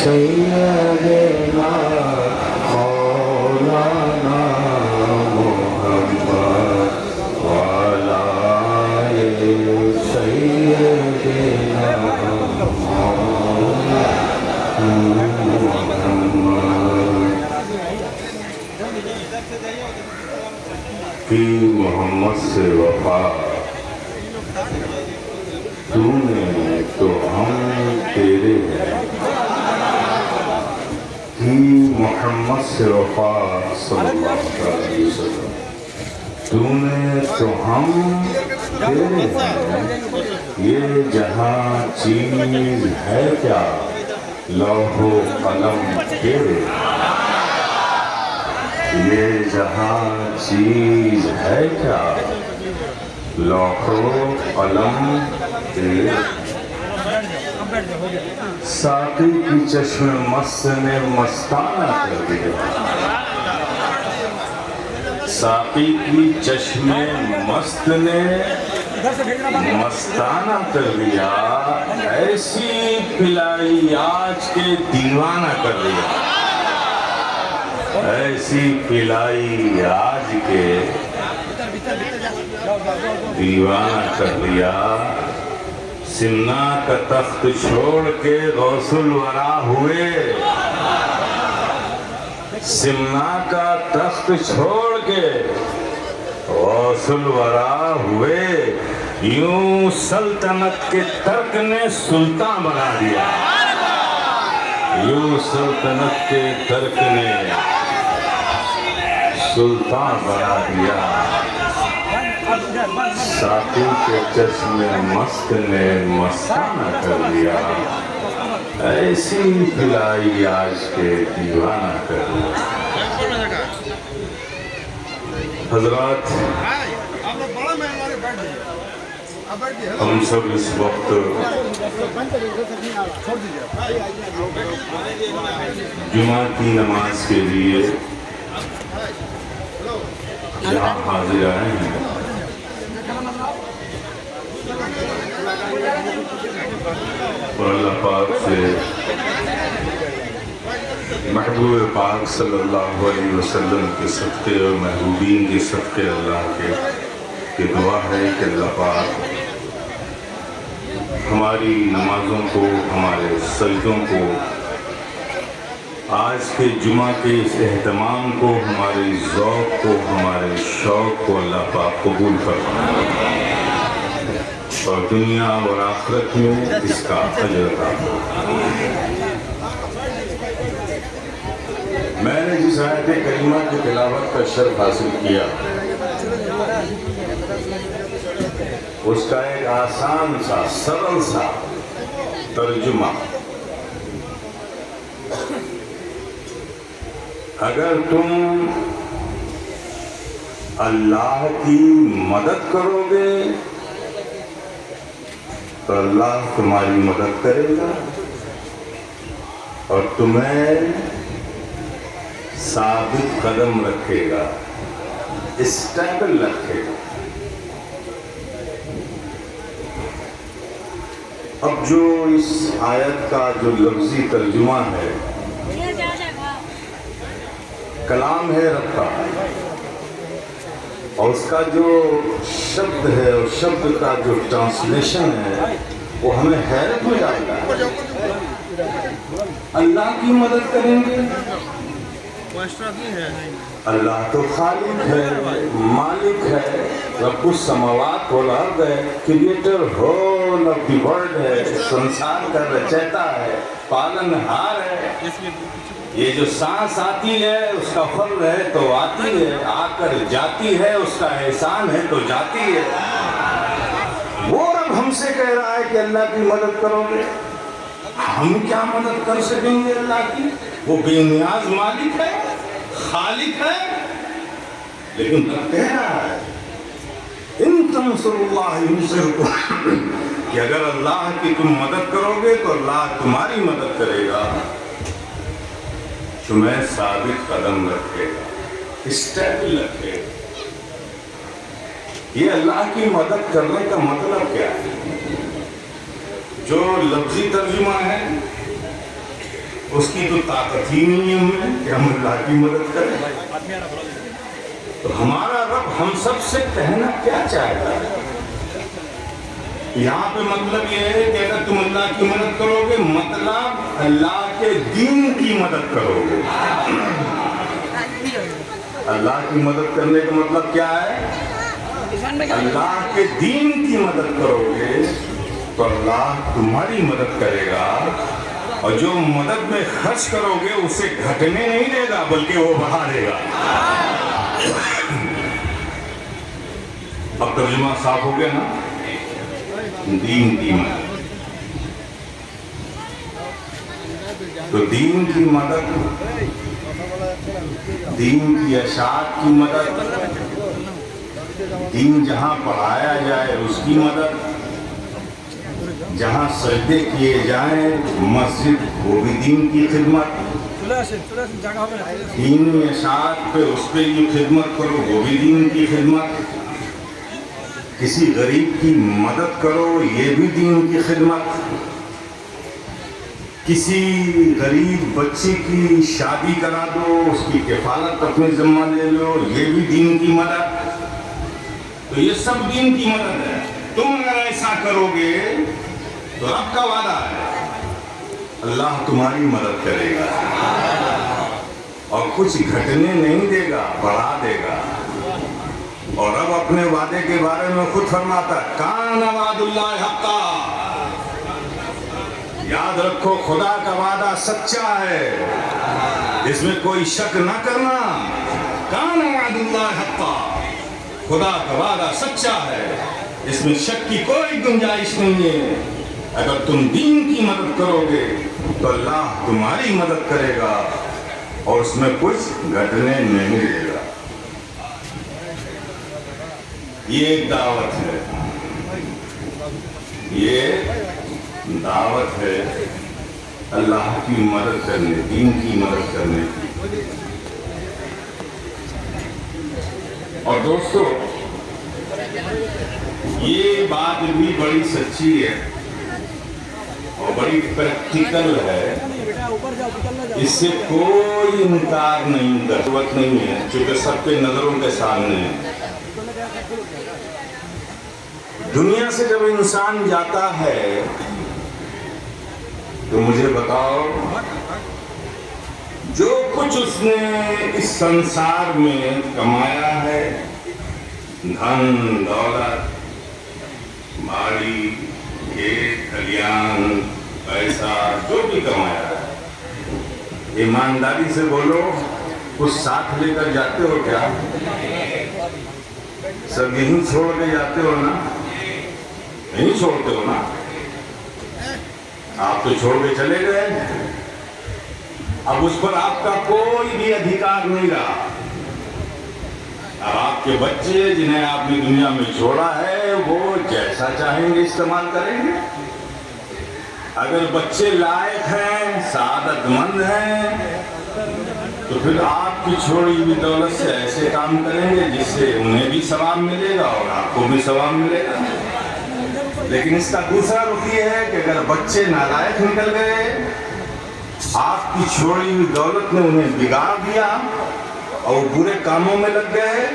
سيدنا مولانا محمد وعلى آل سيدنا مولانا محمد کی محمد سے وفا تو نے تو ہم تیرے ہیں کی محمد سے وفا صلی اللہ علیہ وسلم تو نے تو ہم تیرے ہیں یہ جہاں چیز ہے کیا لوح و قلم تیرے یہ جہاں چیز ہے کیا لوح و قلم تیرے ساقی کی چشم مست نے مستانہ کر دیا ساقی کی چشم مست نے مستانہ کر دیا ایسی پلائی آج کے دیوانہ کر دیا ایسی پلائی آج کے دیوانہ کر دیا سمنا کا تخت چھوڑ کے غوث الورا ہوئے سمنا کا تخت چھوڑ کے غوث الورا ہوئے یوں سلطنت کے ترک نے سلطان بنا دیا یوں سلطنت کے ترک نے سلطان بنا دیا ساقی کے چشم مست نے مستانہ کر دیا ایسی پلائی آج کے دیوانہ کر دیا حضرات ہم سب اس وقت جمعہ کی نماز کے لیے یہاں حاضر آئے ہیں اور اللہ پاک سے محبوب پاک صلی اللہ علیہ وسلم کے صدقے اور محبوبین کے صدقے اللہ کے دعا ہے کہ اللہ پاک ہماری نمازوں کو ہمارے سجدوں کو آج کے جمعہ کے اس اہتمام کو ہمارے ذوق کو ہمارے شوق کو اللہ پاک قبول فرمائے اور دنیا اور آخرت میں اس کا اجر عطا فرمائے۔ میں نے جس آیت کریمہ کی تلاوت کا شرف حاصل کیا اس کا ایک آسان سا سرل سا ترجمہ اگر تم اللہ کی مدد کرو گے تو اللہ تمہاری مدد کرے گا اور تمہیں ثابت قدم رکھے گا اسٹیبل رکھے گا۔ اب جو اس آیت کا جو لفظی ترجمہ ہے کلام ہے رب کا اور اس کا جو شبد ہے اور شبد کا جو ٹرانسلیشن ہے وہ ہمیں حیرت میں ڈالتا ہے۔ اللہ کی مدد کریں گے اللہ تو خالق ہے مالک ہے رب السماوات والارض ہے creator whole of the world ہے سنسار کا رچیتا ہے پالنہار ہے۔ یہ جو سانس آتی ہے اس کا فضل ہے تو آتی ہے آ کر جاتی ہے اس کا احسان ہے تو جاتی ہے۔ وہ رب ہم سے کہہ رہا ہے کہ اللہ کی مدد کرو گے ہم کیا مدد کر سکیں گے اللہ کی وہ بے نیاز مالک ہے خالق ہے لیکن رب کہہ رہا ہے ان تنصروا اللہ ینصرکم کہ اگر اللہ کی تم مدد کرو گے تو اللہ تمہاری مدد کرے گا تمہیں ثابت قدم رکھے گا اسٹیبل رکھے گا۔ یہ اللہ کی مدد کرنے کا مطلب کیا ہے؟ جو لفظی ترجمہ ہے اس کی تو طاقت ہی نہیں ہے ہمیں کہ ہم اللہ کی مدد کریں. تو ہمارا رب ہم سب سے کہنا کیا چاہتا ہے؟ یہاں پہ مطلب یہ ہے کہ اگر تم اللہ کی مدد کرو گے مطلب اللہ کے دین کی مدد کرو گے. اللہ کی مدد کرنے کا مطلب کیا ہے؟ اللہ کے دین کی مدد کرو گے تو اللہ تمہاری مدد کرے گا، اور جو مدد میں خرچ کرو گے اسے گھٹنے نہیں دے گا بلکہ وہ بڑھا دے گا. اب ترجمہ صاف ہو گیا نا؟ دین کی مدد. تو دین کی مدد، دین کی اشاعت کی مدد، دین جہاں پڑھایا جائے اس کی مدد، جہاں سجدے کیے جائیں مسجد وہ بھی دین کی خدمت، دینی اشاعت پہ اس پہ جو خدمت کرو وہ بھی دین کی خدمت، کسی غریب کی مدد کرو یہ بھی دین کی خدمت، کسی غریب بچے کی شادی کرا دو اس کی کفالت اپنے ذمہ لے لو یہ بھی دین کی مدد. تو یہ سب دین کی مدد ہے. تم اگر ایسا کرو گے تو رب کا وعدہ ہے اللہ تمہاری مدد کرے گا اور کچھ گھٹنے نہیں دے گا، بڑھا دے گا. اور رب اپنے وعدے کے بارے میں خود فرماتا ہے کان وعد اللہ حقا. یاد رکھو خدا کا وعدہ سچا ہے، اس میں کوئی شک نہ کرنا. کان وعد اللہ حقا، خدا کا وعدہ سچا ہے، اس میں شک کی کوئی گنجائش نہیں ہے. اگر تم دین کی مدد کرو گے تو اللہ تمہاری مدد کرے گا اور اس میں کچھ گھٹنے نہیں دے گا. یہ ایک دعوت ہے، یہ دعوت ہے اللہ کی مدد کرنے، دین کی مدد کرنے کی. اور دوستو یہ بات بھی بڑی سچی ہے اور بڑی پریکٹیکل ہے، اس سے کوئی انکار نہیں، ضرورت نہیں ہے چونکہ سب کے نظروں کے سامنے ہے. دنیا سے جب انسان جاتا ہے تو مجھے بتاؤ جو کچھ اس نے اس سنسار میں کمایا ہے، دھن دولت، باڑی، کھیت کھلیان، پیسہ جو بھی کمایا ہے، ایمانداری سے بولو کچھ ساتھ لے کر جاتے ہو کیا؟ سب یہیں چھوڑ کے جاتے ہو نا؟ نہیں چھوڑتے ہو نا؟ آپ تو چھوڑ کے چلے گئے، اب اس پر آپ کا کوئی بھی ادھیکار نہیں رہا. اب آپ کے بچے جنہیں آپ نے دنیا میں چھوڑا ہے وہ جیسا چاہیں گے استعمال کریں گے. اگر بچے لائق ہیں، سعادت مند ہیں، تو پھر آپ کی چھوڑی ہوئی دولت سے ایسے کام کریں گے جس سے انہیں بھی ثواب ملے گا اور آپ کو بھی ثواب ملے گا. لیکن اس کا دوسرا رخ یہ ہے کہ اگر بچے نالائق نکل گئے، آپ کی چھوڑی ہوئی دولت نے انہیں بگاڑ دیا اور وہ برے کاموں میں لگ گئے،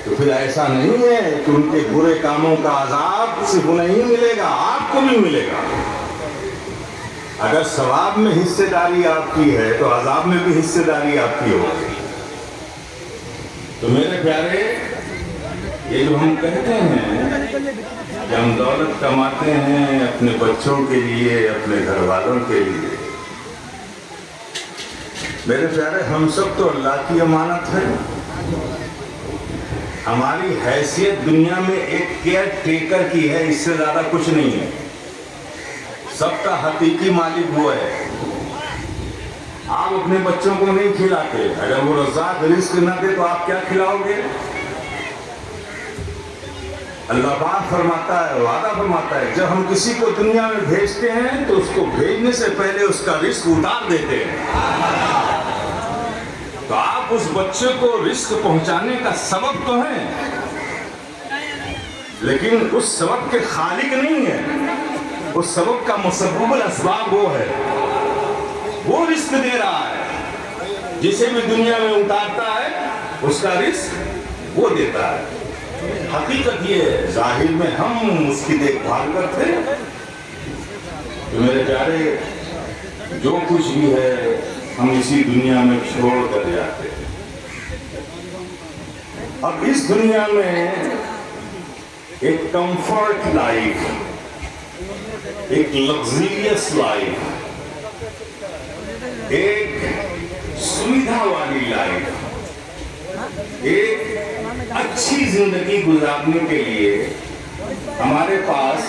تو پھر ایسا نہیں ہے کہ ان کے برے کاموں کا عذاب صرف انہیں ہی ملے گا، آپ کو بھی ملے گا. اگر ثواب میں حصے داری آپ کی ہے تو عذاب میں بھی حصے داری آپ کی ہوگی. تو میرے پیارے، یہ جو ہم کہتے ہیں کہ ہم دولت کماتے ہیں اپنے بچوں کے لیے، اپنے گھر والوں کے لیے، میرے پیارے ہم سب تو اللہ کی امانت ہے. ہماری حیثیت دنیا میں ایک کیئر ٹیکر کی ہے، اس سے زیادہ کچھ نہیں ہے. سب کا حقیقی مالک وہ ہے. آپ اپنے بچوں کو نہیں کھلاتے، اگر وہ رزاق رزق نہ دے تو آپ کیا کھلاؤ گے؟ اللہ پاک فرماتا ہے، وعدہ فرماتا ہے، جب ہم کسی کو دنیا میں بھیجتے ہیں تو اس کو بھیجنے سے پہلے اس کا رزق اتار دیتے ہیں. تو آپ اس بچے کو رزق پہنچانے کا سبب تو ہیں، لیکن اس سبب کے خالق نہیں ہیں. اس سبب کا مسبب الاسباب وہ ہے، وہ رزق دے رہا ہے، جسے بھی دنیا میں اتارتا ہے اس کا رزق وہ دیتا ہے۔ حقیقت یہ ہے، ظاہر میں ہم اس کی دیکھ بھال کرتے ہیں۔ تو میرے پیارے، جو کچھ بھی ہے ہم اسی دنیا میں چھوڑ کر جاتے ہیں۔ اب اس دنیا میں ایک کمفرٹ لائف، ایک لگزریس لائف، ایک سویدھا والی لائف، ایک اچھی زندگی گزارنے کے لیے ہمارے پاس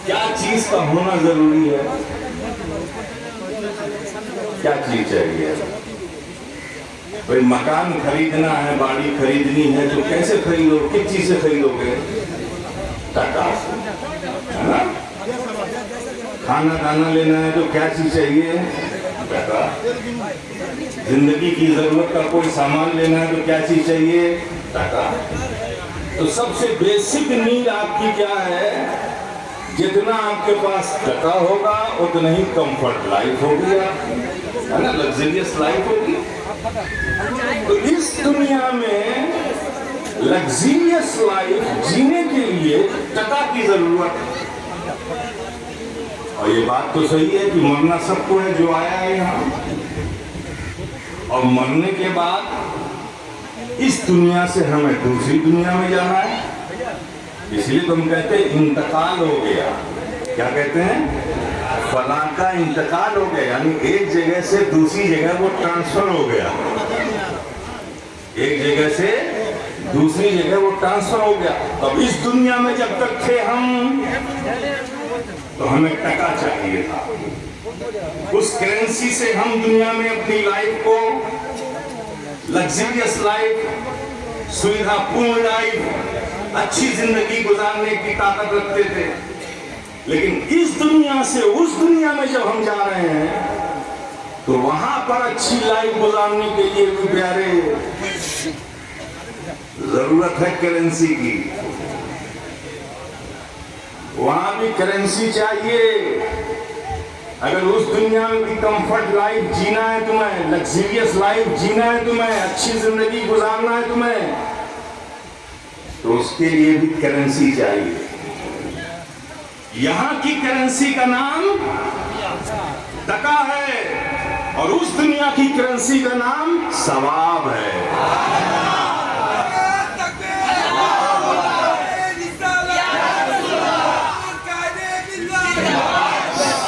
کیا چیز کا ہونا ضروری ہے؟ کیا چیز چاہیے؟ بھئی مکان خریدنا ہے، باڑی خریدنی ہے تو کیسے خریدو؟ کس چیز سے خریدو گے؟ ٹکا سے، ہے نا؟ کھانا دانا لینا ہے تو کیا چیز چاہیے؟ ٹکا۔ زندگی کی ضرورت کا کوئی سامان لینا ہے تو کیا چیز چاہیے؟ ٹکا۔ تو سب سے بیسک نیڈ آپ کی کیا ہے؟ جتنا آپ کے پاس ٹکا ہوگا اتنا ہی کمفرٹ لائف ہوگی، ہے نا، لگزریس لائف ہوگی۔ تو اس دنیا میں لگزریس لائف جینے کے لیے ٹکا کی ضرورت ہے۔ اور یہ بات تو صحیح ہے کہ مرنا سب کو ہے جو آیا ہے یہاں، اور مرنے کے بعد اس دنیا سے ہمیں دوسری دنیا میں جانا ہے۔ اس لیے تو ہم کہتے ہیں انتقال ہو گیا۔ کیا کہتے ہیں؟ فلاں کا انتقال ہو گیا، یعنی ایک جگہ سے دوسری جگہ وہ ٹرانسفر ہو گیا، ایک جگہ سے دوسری جگہ وہ ٹرانسفر ہو گیا۔ اب اس دنیا میں جب تک تھے ہم تو ہمیں ٹکا چاہیے تھا، اس کرنسی سے ہم دنیا میں اپنی لائف کو لگزریس لائف، سویدھا پورن لائف، اچھی زندگی گزارنے کی طاقت رکھتے تھے۔ لیکن اس دنیا سے اس دنیا میں جب ہم جا رہے ہیں تو وہاں پر اچھی لائف گزارنے کے لیے بھی پیارے ضرورت ہے کرنسی کی، وہاں بھی کرنسی چاہیے۔ اگر اس دنیا میں بھی کمفرٹ لائف جینا ہے تمہیں، لگزریس لائف جینا ہے تمہیں، اچھی زندگی گزارنا ہے تمہیں، تو اس کے لیے بھی کرنسی چاہیے۔ یہاں کی کرنسی کا نام ٹکا ہے اور اس دنیا کی کرنسی کا نام ثواب ہے۔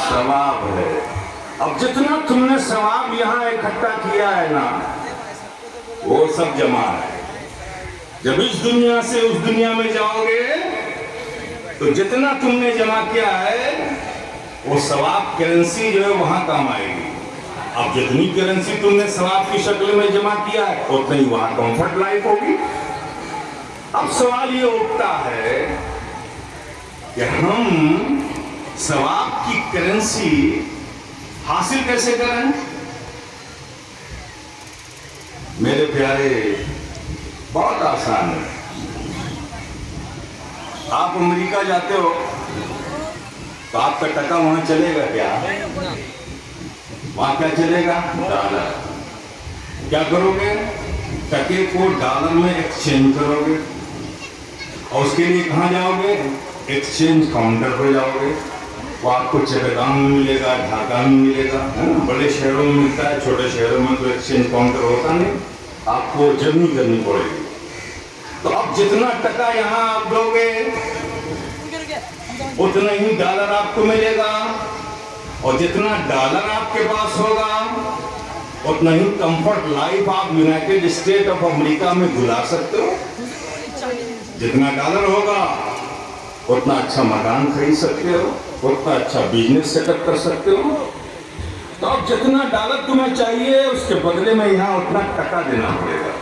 ثواب ہے۔ اب جتنا تم نے ثواب یہاں اکٹھا کیا ہے نا، وہ سب جمع ہے۔ جب اس دنیا سے اس دنیا میں جاؤ گے تو جتنا تم نے جمع کیا ہے وہ ثواب کرنسی جو ہے وہاں کام آئے گی۔ اب جتنی کرنسی تم نے ثواب کی شکل میں جمع کیا ہے اتنی وہاں کمفرٹ لائف ہوگی۔ اب سوال یہ اٹھتا ہے کہ ہم ثواب کی کرنسی حاصل کیسے کریں؟ میرے پیارے، بہت آسان ہے۔ آپ امریکہ جاتے ہو تو آپ کا ٹکا وہاں چلے گا کیا؟ وہاں کیا چلے گا؟ ڈالر۔ کیا کرو گے؟ ٹکے کو ڈالر میں ایکسچینج کرو گے، اور اس کے لیے کہاں جاؤ گے؟ ایکسچینج کاؤنٹر پر جاؤ گے۔ وہ آپ کو چٹگام میں ملے گا، ڈھاکہ میں ملے گا، بڑے شہروں میں ملتا ہے، چھوٹے شہروں میں تو ایکسچینج کاؤنٹر ہوتا نہیں، آپ کو جرنی کرنی پڑے گی۔ تو اب جتنا ٹکا یہاں آپ دو گے اتنا ہی ڈالر آپ کو ملے گا، اور جتنا ڈالر آپ کے پاس ہوگا اتنا ہی کمفرٹ لائف آپ یونائٹڈ اسٹیٹ آف امریکہ میں گزار سکتے ہو۔ جتنا ڈالر ہوگا اتنا اچھا مکان خرید سکتے ہو، اتنا اچھا بزنس سیٹ اپ کر سکتے ہو۔ تو اب جتنا ڈالر تمہیں چاہیے اس کے بدلے میں یہاں اتنا ٹکا دینا پڑے گا،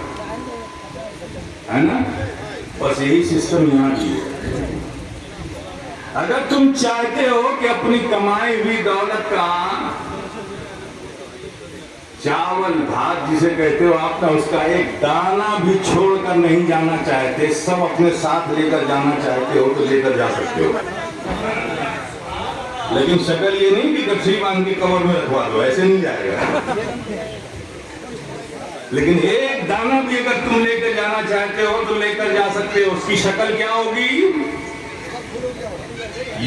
ہے نا؟ بس یہی سسٹم یہاں بھی ہے۔ اگر تم چاہتے ہو کہ اپنی کمائی ہوئی دولت کا چاول بھات جسے کہتے ہو آپ کا، اس کا ایک دانہ بھی چھوڑ کر نہیں جانا چاہتے، سب اپنے ساتھ لے کر جانا چاہتے ہو تو لے کر جا سکتے ہو۔ لیکن شکل یہ نہیں کہ گٹھری باندھ کے کور میں رکھوا دو، ایسے نہیں جائے گا. لیکن ایک دانہ بھی اگر تم لے کر جانا چاہتے ہو تو لے کر جا سکتے ہو. اس کی شکل کیا ہوگی؟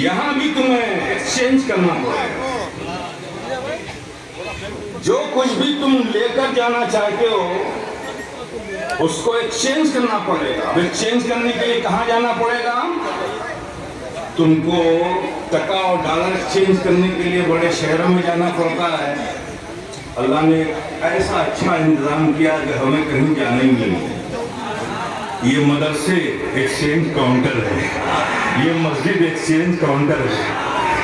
یہاں بھی تمہیں ایکسچینج کرنا پڑے گا. جو کچھ بھی تم لے کر جانا چاہتے ہو اس کو ایکسچینج کرنا پڑے گا. ایکسچینج کرنے کے لیے کہاں جانا پڑے گا؟ تم کو ٹکا اور ڈالر ایکسچینج کرنے کے لیے بڑے شہروں میں جانا پڑتا ہے. اللہ نے ایسا اچھا انتظام کیا کہ ہمیں کہیں جانا ہی نہیں. یہ مدرسے ایکسچینج کاؤنٹر ہے، یہ مسجد ایکسچینج کاؤنٹر ہے،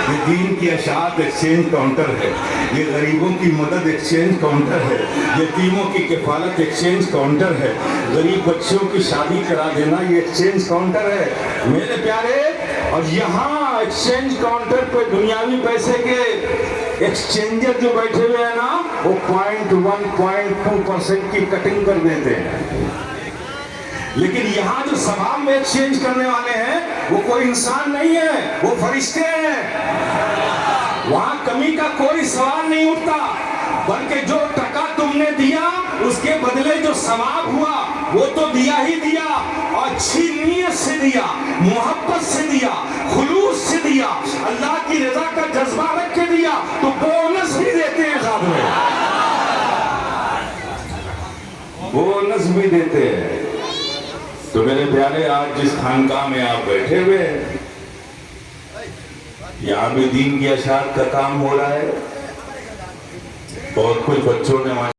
یہ دین کی اشاعت ایکسچینج کاؤنٹر ہے، یہ غریبوں کی مدد ایکسچینج کاؤنٹر ہے، یتیموں کی کفالت ایکسچینج کاؤنٹر ہے، غریب بچوں کی شادی کرا دینا یہ ایکسچینج کاؤنٹر ہے میرے پیارے. اور یہاں ایکسچینج کاؤنٹر پہ دنیاوی پیسے کے ایکسچینجر جو بیٹھے ہوئے ہیں نا وہ 0.1-0.2% کی کٹنگ کر دیتے ہیں. لیکن یہاں جو ثواب میں ایکسچینج کرنے والے ہیں وہ کوئی انسان نہیں ہے، وہ فرشتے ہیں. وہاں کمی کا کوئی سوال نہیں اٹھتا، بلکہ جو ٹکا تم نے دیا اس کے بدلے جو ثواب ہوا وہ تو دیا ہی دیا، اور اچھی نیت سے دیا، محبت سے دیا، خلوص سے دیا، اللہ کی رضا کا جذبہ رکھ کے دیا تو بونس بھی دیتے ہیں. ساتھ میں بونس بھی دیتے ہیں. تو میرے پیارے آج جس خانقاہ میں آپ بیٹھے ہوئے ہیں یہاں بھی دین کی اشاعت کا کام ہو رہا ہے. بہت کچھ بچوں نے